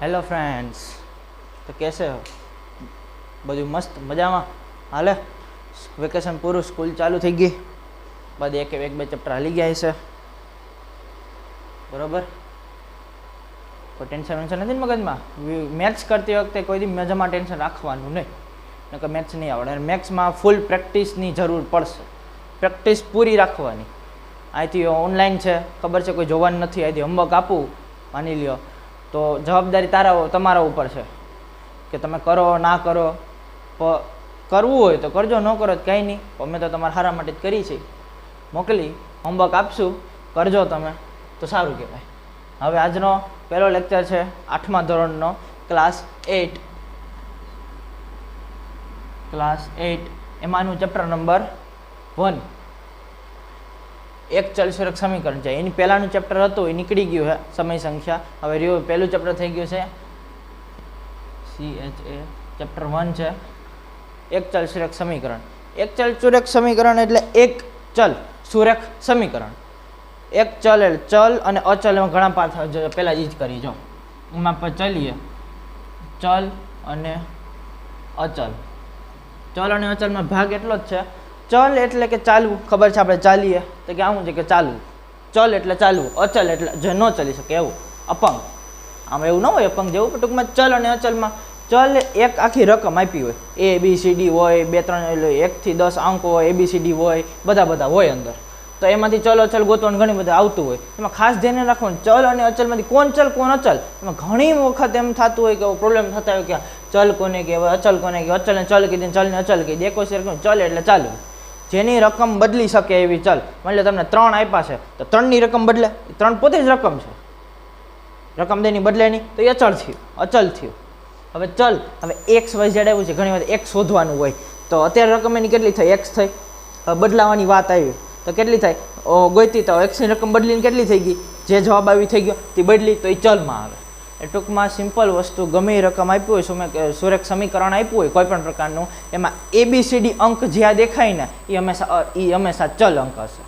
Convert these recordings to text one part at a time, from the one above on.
Hello friends, તો કેસે હો? બધું મસ્ત મજામાં હાલે? વેકેશન પૂરું, સ્કૂલ ચાલુ થઈ ગઈ, બધે એક બે ચેપ્ટર હાલી ગયા છે, બરાબર? કોઈ ટેન્શન વેન્શન નથી ને મગજમાં? મેથ્સ કરતી વખતે કોઈ દી મજામાં ટેન્શન રાખવાનું નહીં, નકર મેથ્સ નહીં આવડે. અને મેથ્સમાં ફૂલ પ્રેક્ટિસની જરૂર પડશે, પ્રેક્ટિસ પૂરી રાખવાની. અહીંથી ઓનલાઈન છે, ખબર છે, કોઈ જોવાનું નથી. અહીંથી હોમવર્ક આપું, માની લ્યો, તો જવાબદારી તમારા ઉપર છે કે તમે કરો ના કરો. કરવું હોય તો કરજો, ન કરો તો કંઈ નહીં, અમે તો તમારા સારા માટે જ કરી છે. મોકલી હોમવર્ક આપશું, કરજો તમે તો સારું કહેવાય. હવે આજનો પહેલો લેક્ચર છે 8મા ધોરણનો, ક્લાસ 8, એમાંનું ચેપ્ટર નંબર 1, એક ચલસૂરક સમીકરણ છે. એની પહેલાંનું ચેપ્ટર હતું, એ નીકળી ગયું છે સમય સંખ્યા. હવે રહ્યું પહેલું ચેપ્ટર થઈ ગયું છે CHA, ચેપ્ટર 1 છે એક ચલસૂરક સમીકરણ. એક ચલસૂરક સમીકરણ એટલે એક ચલ સુરેખ સમીકરણ. એક ચલ એટલે ચલ અને અચલ, એમાં ઘણા પાથ પહેલાં જ કરી. જો એમાં આપણે ચલીએ, ચલ અને અચલ. ચલ અને અચલમાં ભાગ એટલો જ છે. ચલ એટલે કે ચાલવું, ખબર છે, આપણે ચાલીએ તો કે આવું છે કે ચાલવું. ચલ એટલે ચાલવું, અચલ એટલે જે ન ચાલી શકે એવું, અપંગ. આમાં એવું ન હોય અપંગ જેવું, પણ ટૂંકમાં ચલ અને અચલમાં ચલ એક આખી રકમ આપી હોય, ABCD હોય, 2-3 1 થી 10 અંક હોય, ABCD હોય, બધા હોય અંદર. તો એમાંથી ચલ અચલ ગોતવાનું ઘણી બધા આવતું હોય. એમાં ખાસ ધ્યાન રાખવાનું, ચલ અને અચલમાંથી કોણ ચલ કોણ અચલ. એમાં ઘણી વખત એમ થતું હોય કે પ્રોબ્લેમ થતા હોય કે ચલ કોને કહેવાય, અચલ કોને કહેવાય. અચલને ચલ કીધી, ચલને અચલ કીધી. એક વસ્તુ ચલ એટલે ચાલુ, જેની રકમ બદલી શકે એવી ચલ. માની લો તમને 3 આપ્યા છે, તો 3ની રકમ બદલે, 3 પોતે જ રકમ છે, રકમ દેની બદલે નહીં, તો એ અચલ થયું. હવે ચલ, હવે એક્સ વાય ઝેડ આવ્યું છે, ઘણી વાર એક્સ શોધવાનું હોય, તો અત્યારે રકમ એની કેટલી થઈ? એક્સ થઈ. બદલાવાની વાત આવી તો કેટલી થાય? ગોઈતી તો એક્સની રકમ બદલીને કેટલી થઈ ગઈ? જે જવાબ આવી થઈ ગયો તે બદલી, તો એ ચલમાં આવે. એ ટૂંકમાં સિમ્પલ વસ્તુ, ગમે એ રકમ આપ્યું હોય, સુરેખ સમીકરણ આપ્યું હોય કોઈ પણ પ્રકારનું, એમાં ABCD અંક જ્યાં દેખાય ને એ હંમેશા ચલ અંક હશે.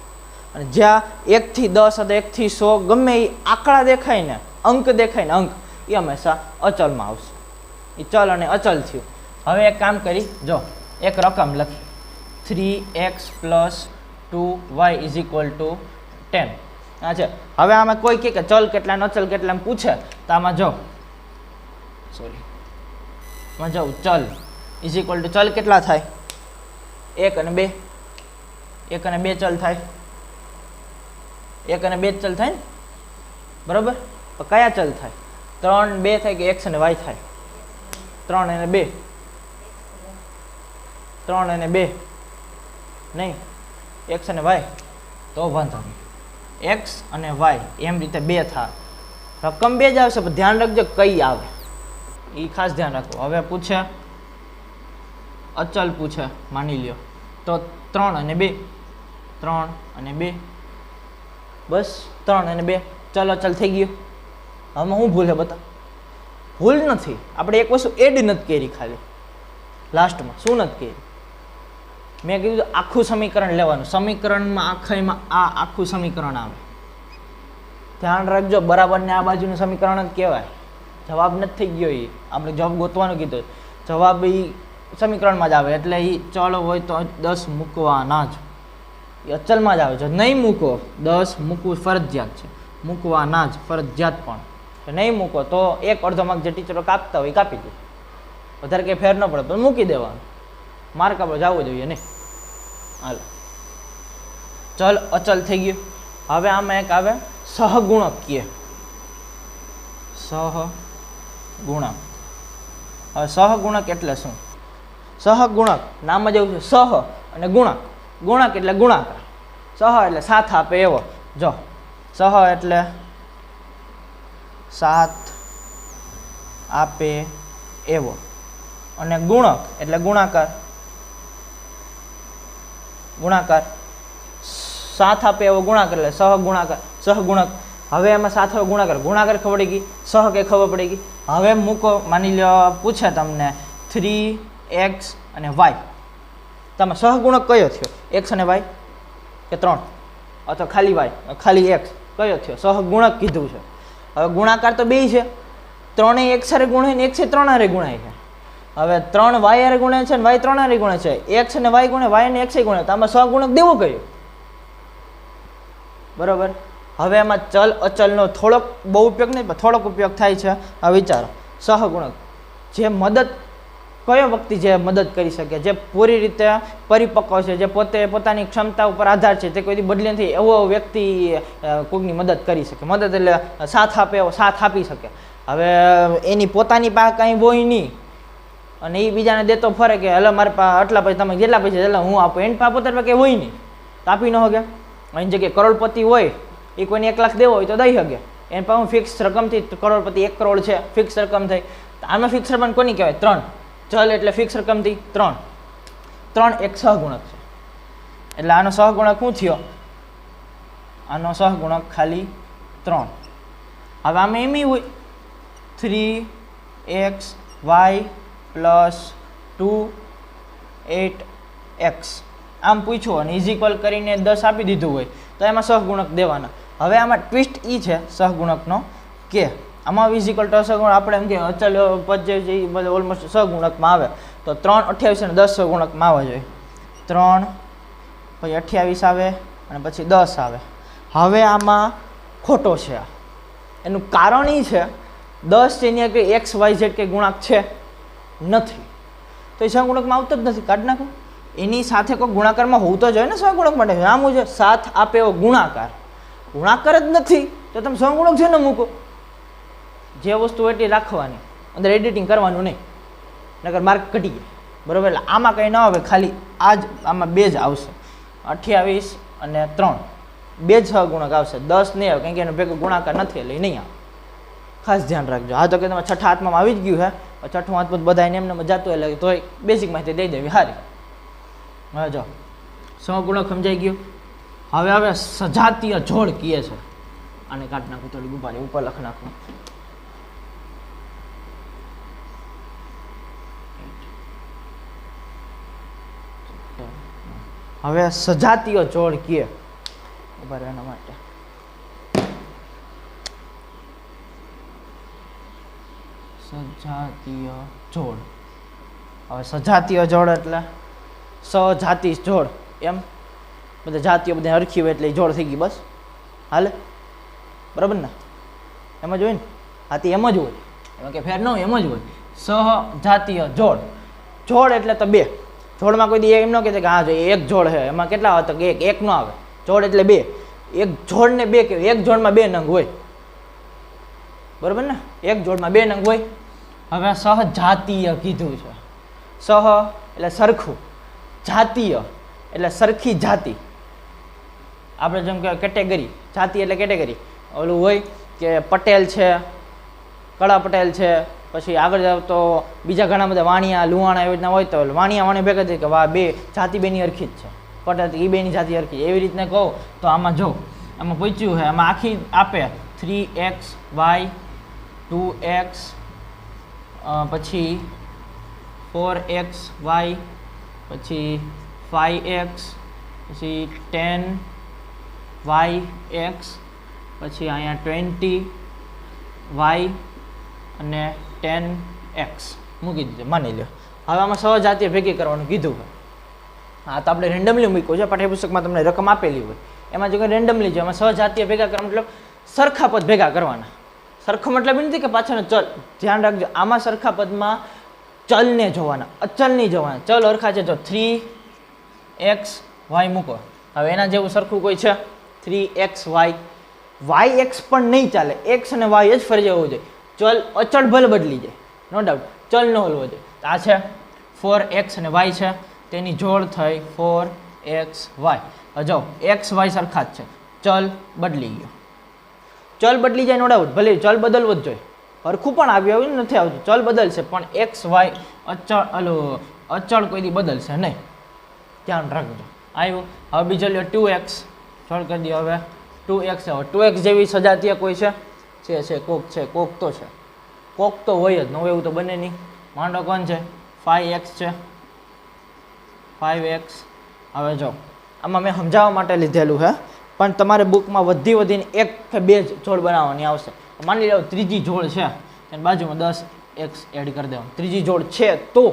અને જ્યાં 1 થી 10 અથવા 1 થી 100 ગમે એ આંકડા દેખાય ને, અંક દેખાય ને, અંક, એ હંમેશા અચલમાં આવશે. એ ચલ અને અચલ થયું. હવે એક કામ કરી, જો એક રકમ લખી, 3x + 2y = 10. હા છે. હવે આમાં કોઈ કહે કે ચલ કેટલા ને અચલ કેટલા એમ પૂછે, તો આમાં જો ચલ = ચલ કેટલા થાય? 1 અને 2, 1 અને 2 ચલ થાય, 1 અને 2 ચલ થાય ને, બરાબર? તો કયા ચલ થાય? 3 2 થાય કે x અને y થાય? 3 અને 2, 3 અને 2 નહીં, x અને y. તો વાંધો નહીં, x અને y એમ રીતે 2 થાય. રકમ 2 જ આવશે, પણ ધ્યાન રાખજો કઈ આવે એ ખાસ ધ્યાન રાખો. હવે પૂછે અચલ, પૂછે માની લ્યો તો 3 અને 2, 3 અને 2, બસ 3 અને 2 ચલ અચલ થઈ ગયું. આમાં શું ભૂલ છે બતા? ભૂલ નથી, આપણે એક વસ્તુ એડ નથી કરી, ખાલી લાસ્ટમાં શું નથી કરી? મેં કીધું આખું સમીકરણ લેવાનું, સમીકરણમાં આખામાં આ આખું સમીકરણ આવે. ધ્યાન રાખજો, બરાબર ને આ બાજુનું સમીકરણ જ કહેવાય. જવાબ નથી થઈ ગયો, એ આપણે જવાબ ગોતવાનું કીધું, જવાબ એ સમીકરણમાં જ આવે. એટલે એ ચલ હોય તો 10 મૂકવાના જ, એ અચલમાં જ આવે. જો નહીં મૂકો, 10 મૂકવું ફરજિયાત છે, મૂકવાના જ ફરજિયાત. પણ નહીં મૂકો તો 1/2 માર્ક જે ટીચરો કાપતા હોય એ કાપી દે, વધારે કંઈ ફેર ન પડે, પણ મૂકી દેવાનું. માર્ક આપણે જવું જોઈએ નહીં. હાલો, ચલ અચલ થઈ ગયું. હવે આમાં એક આવે સહગુણક, કહે સહગુણક. હવે સહગુણક એટલે શું? સહગુણક નામ જ એવું છે, સહ અને ગુણક. ગુણક એટલે ગુણાકાર, સહ એટલે સાથ આપે એવો. જો સહ એટલે સાથ આપે એવો, અને ગુણક એટલે ગુણાકાર. ગુણાકાર સાથ આપે એવો ગુણાકાર એટલે સહગુણાકાર, સહગુણક. હવે એમાં સાથ હવે ગુણાકાર ખબર પડી ગઈ, સહ કે ખબર પડી ગઈ. હવે મૂકો, માની લો પૂછે તમને 3x અને y, તમે સહગુણક કયો થયો? x અને y કે 3, અથવા ખાલી y ખાલી x કયો થયો? સહગુણક કીધું છે. હવે ગુણાકાર તો બે છે, ત્રણેય એક સાથે ગુણે ને x એ 3 હારે ગુણાય છે. હવે 3 y હારે ગુણે છે ને y 3 હારે ગુણે છે. x અને y ગુણે y અને x એ ગુણે, તો આમાં સહગુણક દેવો કયો? બરોબર. હવે આમાં ચલ અચલનો થોડોક બહુ ઉપયોગ નહીં પણ થોડોક ઉપયોગ થાય છે. આ વિચારો સહગુણક જે મદદ કયો વ્યક્તિ જે મદદ કરી શકે, જે પૂરી રીતે પરિપક્વ છે, જે પોતે પોતાની ક્ષમતા ઉપર આધાર છે, તે કોઈ બદલી નથી, એવો વ્યક્તિ કોઈકની મદદ કરી શકે. મદદ એટલે સાથ આપે, એવો સાથ આપી શકે. હવે એની પોતાની પાસે કાંઈ હોય નહીં અને એ બીજાને દેતો ફરે કે હલો મારે પાસે આટલા પૈસા, તમે જેટલા પૈસા એટલે હું આપું, એની પાસે પોતાની પાસે કંઈ હોય નહીં તો આપી ન શકે. એની જગ્યાએ કરોડપતિ હોય, એ કોઈને 1 લાખ દેવો હોય તો દઈ શકે. એની પાસે ફિક્સ રકમથી કરોડપતિ 1 કરોડ છે, ફિક્સ રકમ થઈ. આમાં ફિક્સ રકમ કોની કહેવાય? 3. ચલ એટલે ફિક્સ રકમથી 3 એક સહગુણક છે. એટલે આનો સહગુણક શું થયો? આનો સહગુણક ખાલી 3. હવે આમાં એમ હોય 3xy + 2 8x આમ પૂછ્યું અને ઇઝ ઇક્વલ કરીને 10 આપી દીધું હોય તો એમાં સહગુણક દેવાના. હવે આમાં ટ્વિસ્ટ એ છે સહગુણકનો કે આમાં ઇઝ ઇક્વલ ટુ સહગુણક આપણે એમ કે અચલ પદ જે છે એ બધું ઓલમોસ્ટ સહગુણકમાં આવે તો 3 28 અને 10 સહગુણકમાં આવવા જોઈએ. 3 પછી 28 આવે અને પછી 10 આવે. હવે આમાં ખોટો છે. એનું કારણ એ છે 10 એની કંઈ x y z કે ગુણાંક છે નથી, તો એ સહગુણકમાં આવતો જ નથી. કાઢી નાખો. એની સાથે કોઈ ગુણાકારમાં હોવું તો જોઈએ ને સહગુણક માટે. આમ છે સાથ આપે એવો ગુણાકાર, ગુણાકાર જ નથી તો તમે સહગુણક છે ને મૂકો. જે વસ્તુ એટલી રાખવાની, અંદર એડિટિંગ કરવાનું નહીં, નકર માર્ક ઘટી જાય. બરાબર. એટલે આમાં કંઈ ન આવે, ખાલી આ જ આમાં 2 જ આવશે. 28 અને 3 2 જ સહગુણક આવશે, 10 નહીં આવે, કારણ કે એનો ભેગો ગુણાકાર નથી એટલે નહીં આવે. ખાસ ધ્યાન રાખજો. હા તો કે તમે છઠ્ઠા હાથમાં આવી જ ગયું હે, છઠ્ઠું હાથ બધાને એમને જતું એટલે તોય બેઝિક માહિતી દઈ દેવી સારી. હવે જો સહગુણક સમજાઈ ગયું. હવે સજાતીય જોડ કીએ છે. આને કાઢી નાખું, થોડી ઉપર લખ નાખું. હવે સજાતીય જોડ કીએ ઉભા રહેવા માટે. સજાતીય જોડ. હવે સજાતીય જોડ એટલે સજાતિ જોડ, એમ બધા જાતિઓ બધા હરખી હોય એટલે જોડ થઈ ગઈ, બસ હાલે. બરાબર ને? એમ જ હોય ને? હાથી એમ જ હોય, એમાં કે ફેર ન હોય, એમ જ હોય. સહજાતીય જોડ. જોડ એટલે તો 2. જોડમાં કોઈ દી એમ ન કહેતા કે હા જો એક જોડ છે, એમાં કેટલા આવે તો કે એક ન આવે. જોડ એટલે 2. એક જોડને 2 કહેવાય. એક જોડમાં 2 નંગ હોય. બરાબર ને? એક જોડમાં 2 નંગ હોય. હવે સહજાતીય કીધું છે. સહ એટલે સરખું, જાતીય એટલે સરખી જાતિ. આપણે જેમ કે કેટેગરી, જાતિ એટલે કેટેગરી. ઓલું હોય કે પટેલ છે, કળા પટેલ છે, પછી આગળ જાવ તો બીજા ઘણા બધા વાણિયા લુહાણા એવી રીતના હોય તો વાણિયા વાણી ભેગા થાય કે વાહ 2 જાતિ બેની હરખી જ છે, પટેલ એ બેની જાતિ હરખી. એવી રીતના કહું તો આમાં જો આમાં પૂછ્યું છે, આમાં આખી આપે 3xy 2x પછી 4xy પછી 5x પછી 10yx પછી અહીંયા 20y અને 10x મૂકી દીધું, માની લો. હવે આમાં સહજાતીય ભેગી કરવાનું કીધું હોય. હા તો આપણે રેન્ડમલી મૂક્યું છે, પાઠ્યપુસ્તકમાં તમને રકમ આપેલી હોય એમાં જો કંઈ રેન્ડમલી છે, એમાં સહજાતીય ભેગા કરવા મતલબ સરખા પદ ભેગા કરવાના. સરખો મતલબ એ નથી કે પાછળનો ચલ. ધ્યાન રાખજો, આમાં સરખા પદમાં ચલને જોવાના, અચલ નહીં જોવાના. ચલ હરખા છે, જો 3xy મૂકો. હવે એના જેવું સરખું કોઈ છે 3xy. yx પણ નહીં ચાલે, x અને y જ ફરી જવું જોઈએ. ચલ અચળ ભલે બદલી જાય, નો ડાઉટ, ચલ ન હલવો જોઈએ. આ છે 4x અને y છે, તેની જોડ થઈ 4xy. જો x y સરખા જ છે, ચલ બદલી ગયો. ચલ બદલી જાય નો ડાઉટ, ભલે ચલ બદલવો જ જોઈએ. હરખું પણ આવ્યું નથી આવતું, ચલ બદલશે પણ x y અચળ કોઈ દી બદલશે નહીં. ધ્યાન રાખજો. આવ્યું. હવે બીજો લ્યો 2x, સોલ્વ કરી દો. હવે 2x. હવે 2x જેવી સજાતીય કોઈ છે? કોક છે, કોક તો છે, કોક તો હોય જ, ન હોય એવું તો બને નહીં. માંડો કોણ છે? 5x છે, 5x. હવે જો આમાં મેં સમજાવવા માટે લીધેલું છે, પણ તમારે બુકમાં વધીને 1 કે 2 જોડ બનાવવાની આવશે. માની લો ત્રીજી જોડ છે, અને બાજુમાં 10x એડ કરી દેવાનું. ત્રીજી જોડ છે તો,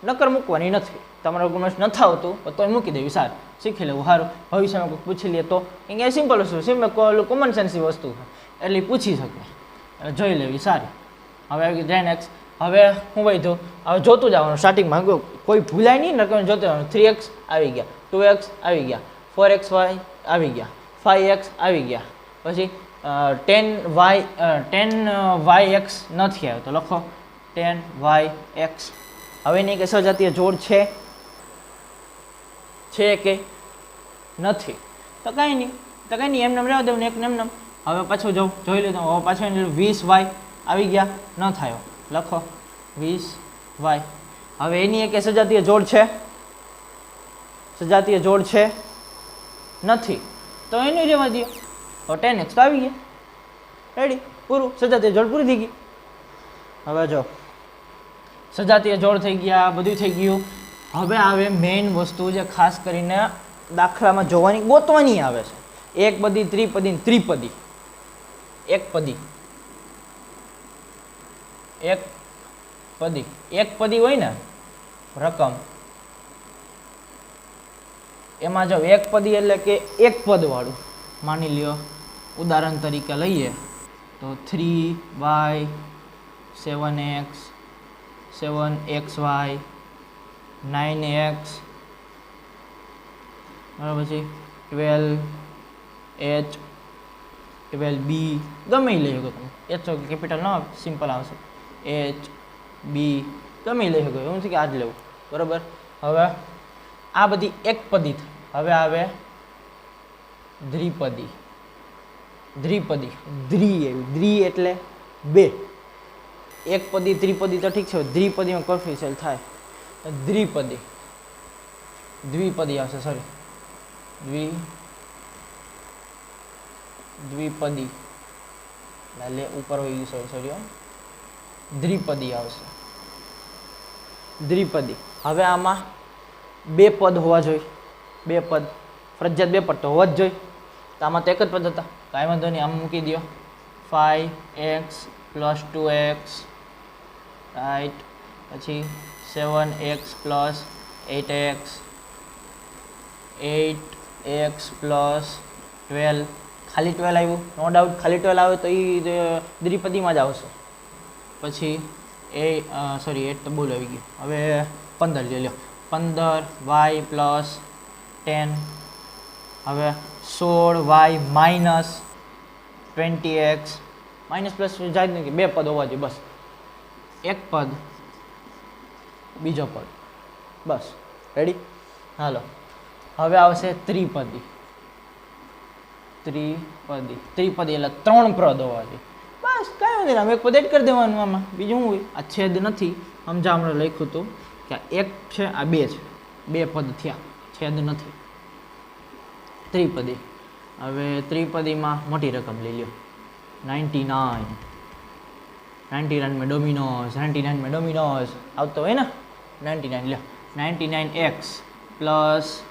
નકર મૂકવાની નથી. તમારે કોમર્સ નથી આવતું તો મૂકી દેવી, સારું, શીખી લેવું, સારું. ભવિષ્યમાં કોઈ પૂછી લે તો એ સિમ્પલ વસ્તુ, સિમ્પલ કોમન સેન્સની વસ્તુ છે એટલે પૂછી શકે, એટલે જોઈ લેવી, સારી. હવે આવી ગઈ 10x. હવે હું વધ્યું, હવે જોતું જવાનું સ્ટાર્ટિંગમાં, કોઈ ભૂલાય નહીં ને, જોતું જવાનું. 3x આવી ગયા, 2x આવી ગયા, 4xy આવી ગયા, 5x આવી ગયા, પછી 10yx નથી આવ્યો તો લખો 10yx. હવે એની કે સજાતીય જોડ છે કે નથી, તો કાંઈ નહીં એમને રહેવા દેવું ને, એક એમને. હવે પાછું જોઈ લીધું. હવે પાછું 20y આવી ગયા, ન થયો, લખો 20y. હવે એની એક સજાતીય જોડ છે, સજાતીય જોડ છે નથી, તો એની રહેવા દો. હવે 10x તો આવી ગયા, રેડી, પૂરું, સજાતીય જોડ પૂરી થઈ ગઈ. હવે જો સજાતીય જોડ થઈ ગયા, બધું થઈ ગયું. હવે આવે મેઇન વસ્તુ જે ખાસ કરીને દાખલામાં જોવાની, ગોતવાની આવે છે. એક પદી, ત્રિપદી ને ત્રિપદી. એક પદી હોય ને રકમ, એમાં જો એક પદી એટલે કે એક પદ વાળું, માની લ્યો ઉદાહરણ તરીકે લઈએ તો 3y 7x 7xy 9x, બરાબર, પછી 12h 12b, ગમે એ લઈ શકો તમે. h કેપિટલ ન આવે, સિમ્પલ આવશે, h b ગમે લઈ શકો, એવું નથી કે આ જ લેવું, બરાબર. હવે આ બધી એક પદી. હવે આવે દ્વિપદી. દ્વિ એટલે બે. એક પદી ત્રિપદી તો ઠીક છે, દ્વિપદીમાં કોફિશિયલ થાય, દ્વિપદી આવશે, સોરી, દ્વિપદી લે ઉપર હોય ગયું, સોરી, દ્વિપદી આવશે, દ્વિપદી. હવે આમાં બે પદ હોવા જોઈએ, બે પદ ફરજિયાત, બે પદ તો હોવા જ જોઈએ. તો આમાં તો એક જ પદ હતા, કાંઈ વાંધો નહીં, આમ મૂકી દો 5x + 2x, રાઈટ, પછી 7x + 8x, 8x + 12, ખાલી 12 આવ્યું, નો ડાઉટ, ખાલી 12 આવે તો એ દ્વિપદીમાં જ આવશે. પછી 8 તો બોલ આવી ગયું. હવે 15 લઈ લો, 15y + 10, હવે 16y - 20x, માઇનસ પ્લસ જાય નહીં, કે બે પદ હોવા જોઈએ, બસ, એક પદ બીજો પદ, બસ, રેડી. હાલો, હવે આવશે ત્રિપદી એટલે ત્રણ પદ હોવા જોઈએ, બસ, કાંઈ વાંધો નહીં, આમ એક પદ એડ કરી દેવાનું. આમાં બીજું શું હોય, આ છેદ નથી, સમજામણે લખ્યું હતું કે આ એક છે, આ બે છે, બે પદ થયા, છેદ નથી, ત્રિપદી. હવે ત્રિપદીમાં મોટી રકમ લઈ લ્યો, 99 में डोमिनोज, 99 में डोमिनोज આવતો હોય ને, 99 લ્યો, 99x +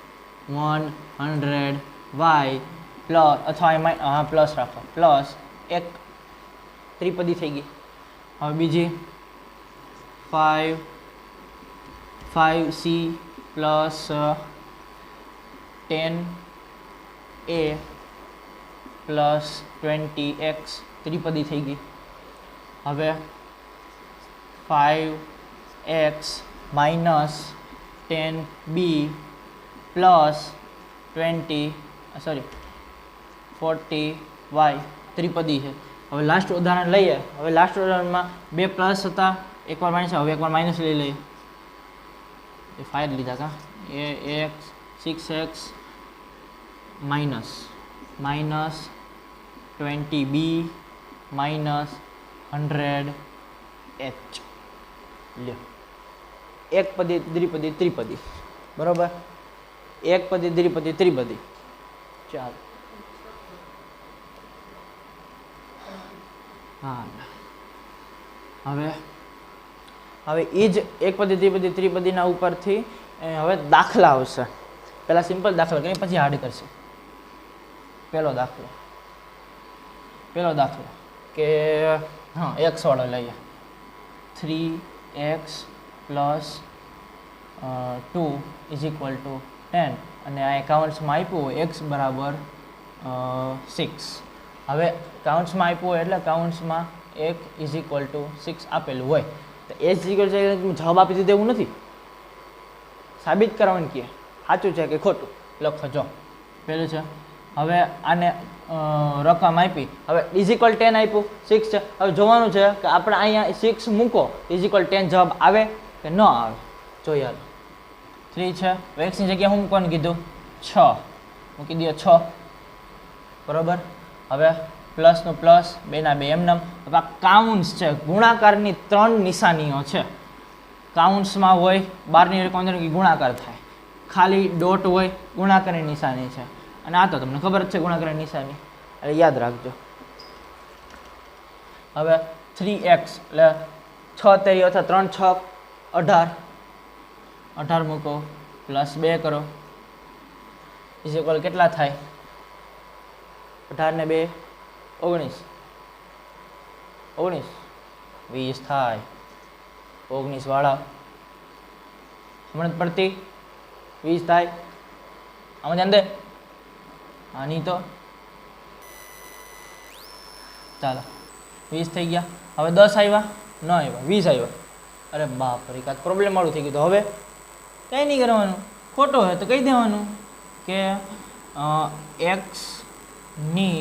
100y પ્લસ, અથવા હા પ્લસ રાખો, પ્લસ એક ત્રિપદી થઈ ગઈ. હવે બીજી 5c + 10a + 20x ત્રિપદી થઈ ગઈ. હવે 5x - 10b + 40y ત્રિપદી છે. હવે લાસ્ટ ઉદાહરણ લઈએ. હવે લાસ્ટ ઉદાહરણમાં બે પ્લસ હતા, એકવાર માઇનસ, હવે એકવાર માઇનસ લઈ લઈએ. એ 5 લીધા કા, એ 6x - 20b - 100h લ્યો. એક પદી દ્વિપદી ત્રિપદી, બરોબર, એક પદી દ્વિપદી ત્રિપદી. ચાલો, હા, હવે એ જ એક પદી દ્વિપદી ત્રિપદીના ઉપરથી હવે દાખલા આવશે. પહેલાં સિમ્પલ દાખલો કરીએ, પછી હાર્ડ કરશે. પહેલો દાખલો કે હા એક્સ વાળો લઈએ 3x plus 2 is equal two 10 અને આ કાઉન્ટ્સમાં આપ્યું હોય એક્સ બરાબર 6. હવે કાઉન્ટ્સમાં આપ્યું હોય એટલે કાઉન્ટ્સમાં 1 ઇઝ ઇક્વલ ટુ 6 આપેલું હોય તો એ જ જવાબ આપી દીધો એવું નથી, સાબિત કરવાનું કહે સાચું છે કે ખોટું લખો. જો પેલું છે હવે આને રકમ આપી, હવે ઇઝ ઇક્વલ 10 આપ્યું 6 છે. હવે જોવાનું છે કે આપણે અહીંયા 6 મૂકો ઇઝ ઇક્વલ 10 જવાબ આવે કે ન આવે. જોઈએ હાલો 3 છે, એક્સની જગ્યાએ હું મૂકવાનું કીધું 6 મૂકી દો 6 બરાબર. હવે પ્લસનું પ્લસ 2 ના 2 એમનેમ. હવે આ કાઉન્સ છે, ગુણાકારની 3 નિશાનીઓ છે. કાઉન્સમાં હોય 12 ગુણાકાર થાય, ખાલી ડોટ હોય ગુણાકારની નિશાની છે, અને આ તો તમને ખબર જ છે ગુણાકારની નિશાની એટલે યાદ રાખજો. હવે 3x એટલે 6 તેરી અથવા 3 6 18 18 મૂકો પ્લસ 2 કરો ઇઝ ઇક્વલ કેટલા થાય 18 ને 2 19 19 20 થાય 19 વાળા હમણાં પડતી 20 થાય. આમાં ધ્યાન દે આની તો ચાલો 20 થઈ ગયા. હવે 10 આવ્યા ન આવ્યા 20 આવ્યા. અરે બાપ રે કાંઈક પ્રોબ્લેમ વાળું થઈ ગયું. તો હવે કંઈ નહીં કરવાનું, ખોટો હોય તો કહી દેવાનું કે એક્સની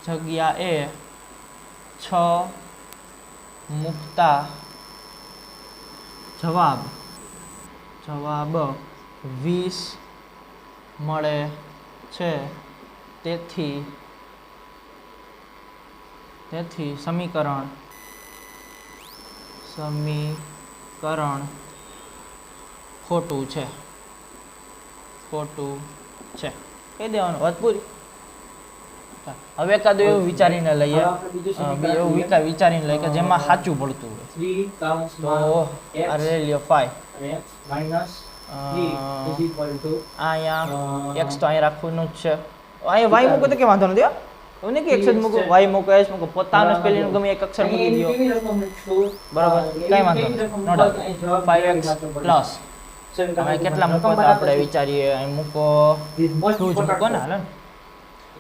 જગ્યાએ 6 મૂકતા જવાબ 20 મળે છે. તેથી સમીકરણ ખોટું છે કહી દેવાનું. વાત પૂરી. હવે એકાદું એવું વિચારીને લઈએ, એવું વિચારીને લઈએ કે જેમાં સાચું પડતું હોય. તો આ લઈ લ્યો 5 અહીંયા એક્સ તો અહીંયા રાખવાનું જ છે. અહીંયા વાય મૂકો તો કે વાંધો નથી, એવું નહીં કે એક્સ જ મૂકો, વાય મૂકો એસ મૂકો, પોતાનો સ્પેલિંગ ગમે એક અક્ષર મૂકી દો બરાબર, કંઈ વાંધો નહીં. નો ડાઉટ 5x પ્લસ હવે કેટલા મૂકો તો આપણે વિચારીએ. અહીં મૂકો 2 જ મૂકો ને હાલો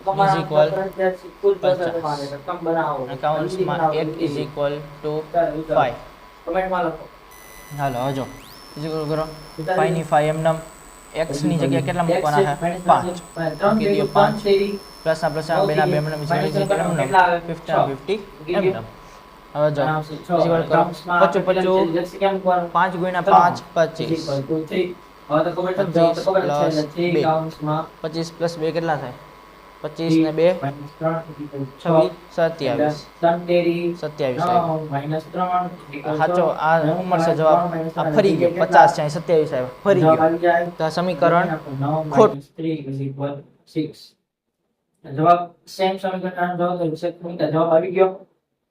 ઇઝ ઇક્વલ 50 અકાઉન્ટ્સમાં 1 ઇઝ ઇક્વલ ટુ 5. હાલો હજો ઇઝ ઇક્વલ કરો 5 ની 5 એમનેમ. x ની જગ્યાએ કેટલા મૂકવાના છે 5 મૂકી દો 5 પ્લસ ના પ્લસ 2 ના 2 એમનેમ ઇઝ ઇક્વલ 50 એમનેમ. હવે જો ઇઝ ઇક્વલ કરો 5 ગુણ્યા 5 25 25 પ્લસ 2 કેટલા થાય 25 ને 2 26 27 સાચો આ મળશે જવાબ. આ ફરી ગયો 50 છે 27 આવ્યો ફરી ગયો. તો આ સમીકરણ ખોટું. જવાબ સેમ સમીકરણ જવાબ આવી ગયો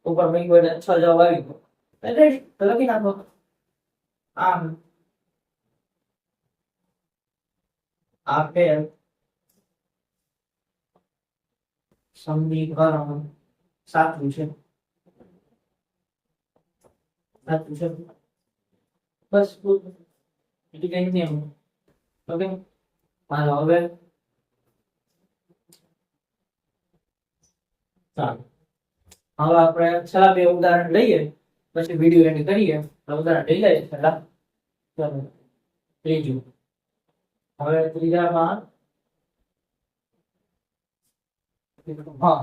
ઉપર બની ગયો એટલે 6 જવાબ આવી ગયો. રેડી તો લખી નાખો. આમ આપેલ સમીકરણ સાચું છે બસ એટલે કઈ નથી એમ. ઓકે હાલો હવે ચાલો હવે આપણે છેલ્લા 2 ઉદાહરણ લઈએ પછી વિડીયો એન્ડ કરીએ. ઉદાહરણ લઈ લઈએ છેલ્લા. ચાલો ત્રીજું. હવે ત્રીજામાં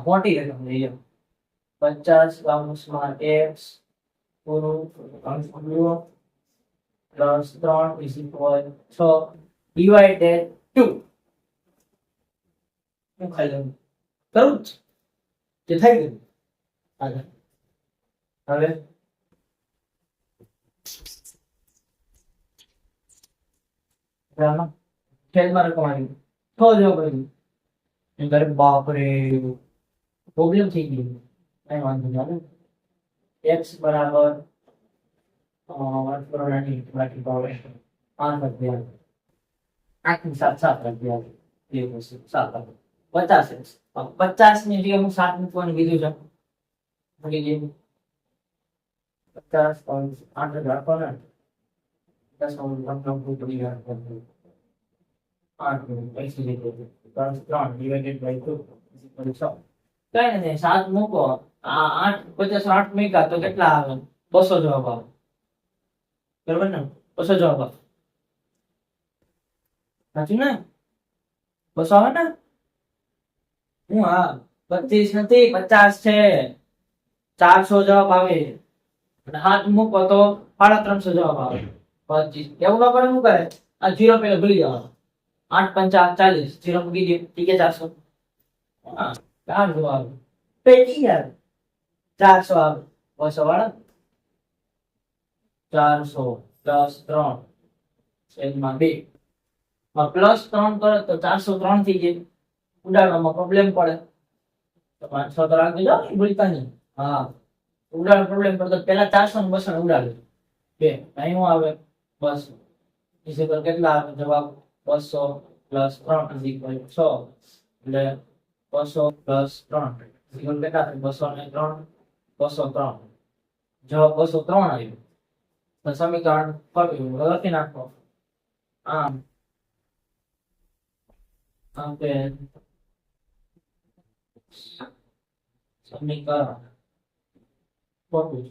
મોટી રકમ લઈએ 50 કાઉન્સમાં x પૂરું પ્લસ 3 ઇઝ ઇક્વલ 6 ડિવાઇડેડ 2. હું ખાઈ લઉં કરું જ જે થઈ ગયું. હવે ખેલમાં રકમ આવી 6 જેવો કર્યું. અરે બાપ રે પ્રોબ્લેમ થઈ ગયો. કઈ વાંધો નહીં. x બરાબર 50 ની જગ્યાએ હું 7 મૂકવાનું કીધું છે મૂકી દઈએ 50.8 રાખો ને 10 પડી ગયા 8 પૈસા લીધું 3 ડિવાઇડેડ બાય 2 6 કઈ નથી 7 મૂકો આ 8 50 8 મૂક્યા તો કેટલા આવે 200 જવાબ આવે બરાબર ને 200 જવાબ આવે સાચું ને 200 આવે ને હું હા 25 નથી 50 છે 400 જવાબ આવે અને 7 મૂકો તો 350 જવાબ આવે 25 એવું ના પડે શું કરે આ 0 પહેલા ભૂલી જવાનું 8 5 40 0 મૂકી દે ઠીક છે 400 હા 400 આવે પેટી યાર 400 આવે 200 વાળા 400 પ્લસ 3 છેદમાં 2 પ્લસ 3 કરે તો 403 થઈ જાય ઉડાડવામાં પ્રોબ્લેમ પડે તો 500 તો રાખી દો ભૂલતા નહીં હા ઉડાડવાનો પ્રોબ્લેમ પડે તો પહેલા 400 ને 200 ઉડાડે બે અહીં હું આવે બસ ઇસે પર કેટલા આવે જવાબ 200 પ્લસ 3 6 એટલે 200 પ્લસ 3 ઇક્વલ કેટલા થાય 200 ને 3 203 જવાબ 203 આવ્યો તો સમીકરણ ફરીથી લખી નાખો આમ આપેલ સમીકરણ ખોટું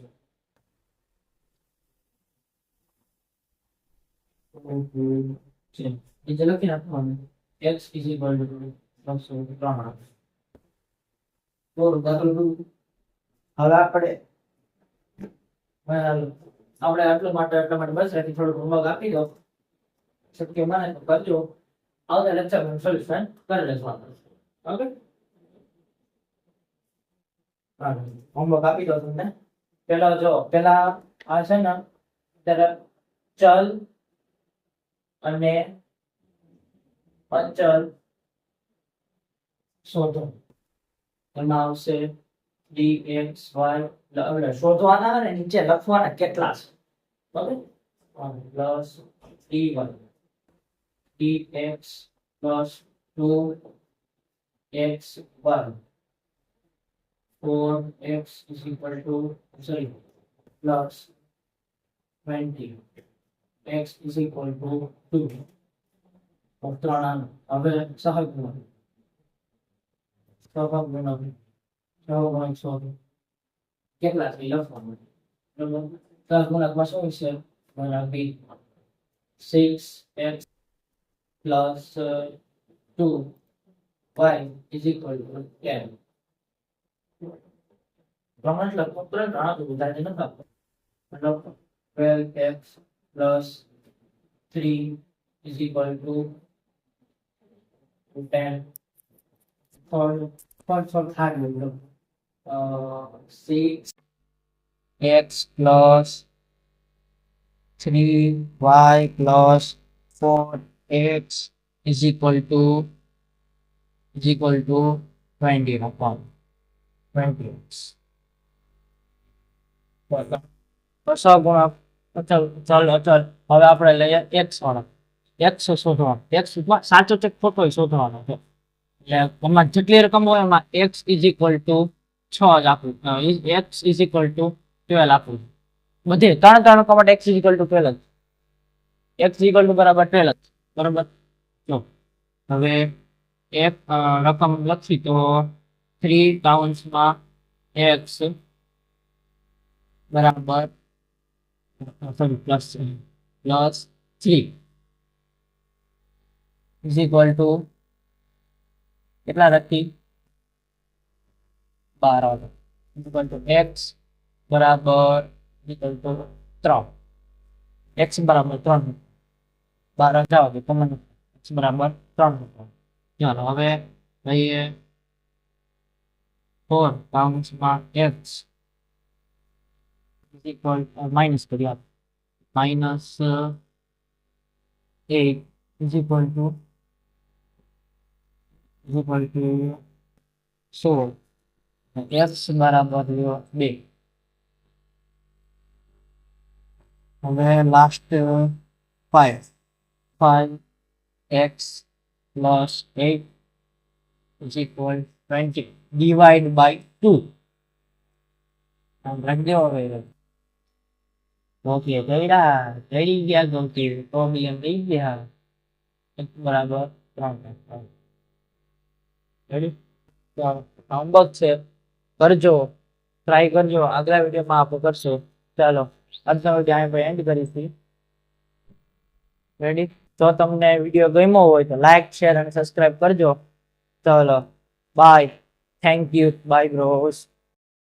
છે નીચે લખી નાખવાનું x is equal to 3 તો દાખલો હવે આપણે આટલા માટે બસ રાખી થોડું હોમવર્ક આપી દો શક્ય મને તો કરજો આવતા લેક્ચરમાં સોલ્યુશન કરી લેશું આપણે ઓકે હા હોમવર્ક આપી દો તમને પેલા આ છે ને ત્યારે ચલ અને અચલ શોધો એમાં આવશે dx y શોધવાના અને નીચે લખવાના કેટલા છે okay plus dy dx plus 2x y 4x is equal to plus 20 x is equal to 2 હવે સહગ ગુણક કેટલા છે લખવાનું બરાબર ગુણકમાં શું છે ગુણક 6x plus 2y is equal to 10 પ્રમાણ લખો तुरंत આના તો ઉદાહરણ ન આપો મતલબ 12x plus 3 is equal to 10 for third window 6x plus 3y plus 4x is equal to 20 upon 20x. ગુણક અચલ હવે આપણે લઈએ x વાળો x શોધવાનો x સાચો છે ખોટો શોધવાનો છે એટલે એમાં જેટલી રકમ હોય એમાં x is equal to 6 જ આપું x is equal to 12 આપું બધે ત્રણ રકમ માટે x is equal to 12 x is equal to બરાબર 12 બરાબર જો હવે એક રકમ લખી તો 3 કાઉન્સમાં x બરાબર પ્લસ 3 is equal to કેટલા રાખી 12 is equal to x બરાબર equal to 3 x બરાબર 3 12 જાવ તો તમને x બરાબર 3 ચાલો હવે લઈએ 4 કાઉન્સમાં x is equal minus કરીએ minus 8 is equal to 16 x બરાબર 2 હવે last 5x plus 8 is equal 20 divide by 2 આમ રાખજો હવે. ઓકે જઈ ગયા ગોકી પ્રોબ્લેમ થઈ ગયા. x બરાબર 3. રેડી? ચાલો હોમવર્ક છે, કરજો, ટ્રાય કરજો. આગલા વિડીયોમાં આપણે કરશું. ચાલો આજનો વિડીયો અહીં એન્ડ કરીશું. રેડી? જો તમને વિડીયો ગમ્યો હોય તો લાઈક, શેર અને સબસ્ક્રાઇબ કરજો. ચલો બાય, થેન્ક યુ, બાય બ્રોસ.